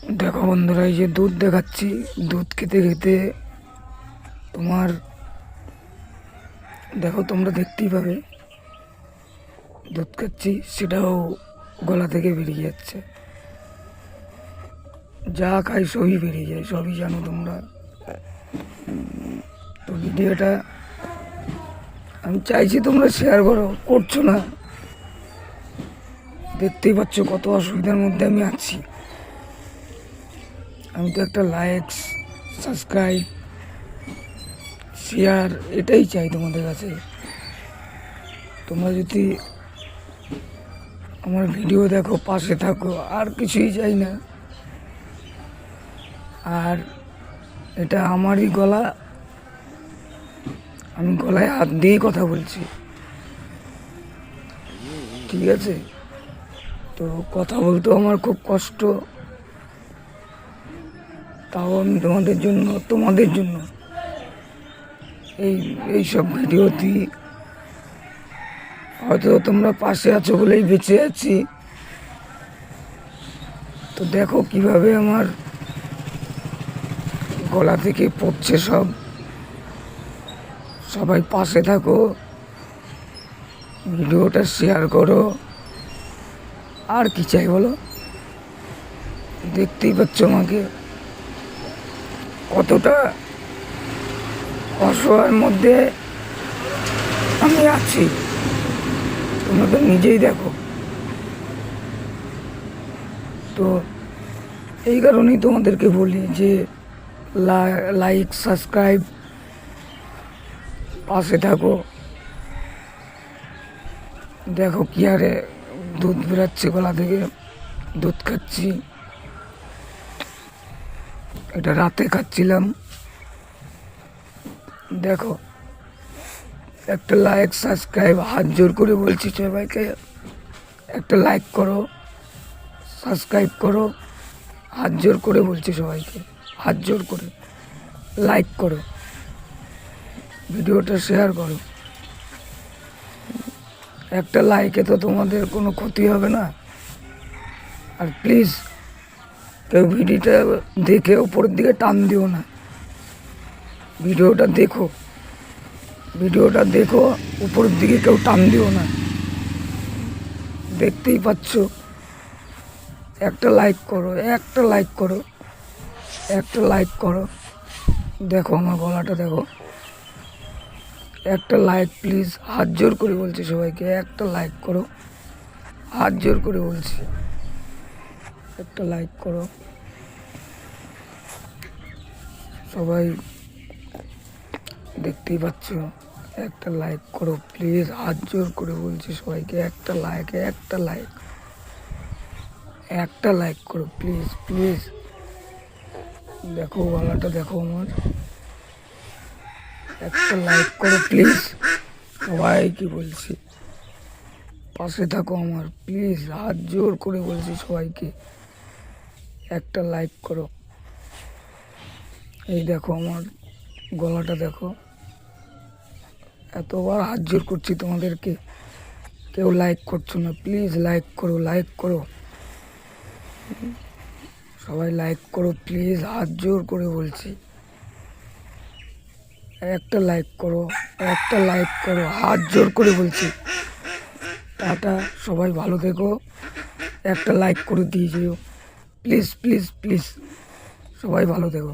দেখো বন্ধুরা, এই যে দুধ দেখাচ্ছি, দুধ খেতে খেতে তোমার দেখো, তোমরা দেখতেই পাবে দুধ খাচ্ছি, সেটাও গলা থেকে বেরিয়ে যাচ্ছে। যা খাই সবই বেরিয়ে যায়, সবই জানো তোমরা। তো ভিডিওটা আমি চাইছি তোমরা শেয়ার করছো না। দেখতেই পাচ্ছ কত অসুবিধার মধ্যে আমি আছি। আমি তো একটা লাইক, সাবস্ক্রাইব, শেয়ার এটাই চাই তোমাদের কাছে। তোমরা যদি আমার ভিডিও দেখো, পাশে থাকো, আর কিছুই চাই না। আর এটা আমারই গলা, আমি গলায় হাত দিয়েই কথা বলছি, ঠিক আছে? তো কথা বলতেও আমার খুব কষ্ট, তাও আমি তোমাদের জন্য এইসব ভিডিও দিই। হয়তো তোমরা পাশে আছো বলেই বেঁচে আছি। তো দেখো কিভাবে আমার গলা থেকে পড়ছে সব। সবাই পাশে থাকো, ভিডিওটা শেয়ার করো। আর কি চাই বলো? দেখতেই পাচ্ছ আমাকে কতটা অসহায়ের মধ্যে আমি আছি, তোমরা তো নিজেই দেখো। তো এই কারণেই তোমাদেরকে বলি যে লাইক, সাবস্ক্রাইব, পাশে থাকো। দেখো কি আরে দুধ বেরাচ্ছে গলা থেকে, দুধ খাচ্ছি। এটা রাতে খাচ্ছিলাম। দেখো, একটা লাইক, সাবস্ক্রাইব, হাত জোর করে বলছি সবাইকে, একটা লাইক করো, সাবস্ক্রাইব করো। হাত জোর করে বলছি সবাইকে, হাত জোর করে লাইক করো, ভিডিওটা শেয়ার করো। একটা লাইকে তো তোমাদের কোনো ক্ষতি হবে না। আর প্লিজ কেউ ভিডিওটা দেখে উপরের দিকে টান দিও না। ভিডিওটা দেখো, উপরের দিকে কেউ টান দিও না। দেখতেই পাচ্ছ, একটা লাইক করো, একটা লাইক করো, একটা লাইক করো। দেখো আমার গলাটা দেখো, একটা লাইক প্লিজ, হাত জোর করে বলছি সবাইকে, একটা লাইক করো, হাত জোর করে বলছি, একটা লাইক করো। সবাই দেখতেই পাচ্ছ, একটা লাইক করো প্লিজ, হাত জোর করে বলছি সবাইকে, একটা লাইক, একটা লাইক, একটা লাইক করো প্লিজ প্লিজ। দেখো গলাটা দেখো আমার, একটা লাইক করো প্লিজ। সবাই কি বলছি, পাশে থাকো আমার প্লিজ, হাত জোর করে বলছি সবাইকে, একটা লাইক করো। এই দেখো আমার গলাটা দেখো, এতবার হাত জোর করছি তোমাদেরকে, কেউ লাইক করছো না। প্লিজ লাইক করো, লাইক করো, সবাই লাইক করো প্লিজ, হাত জোর করে বলছি, একটা লাইক করো, একটা লাইক করো, হাত জোর করে বলছি। টাটা, সবাই ভালো থেকো, একটা লাইক করে দিয়ে যেও প্লিজ প্লিজ প্লিজ, সবাই ভালো থেকো।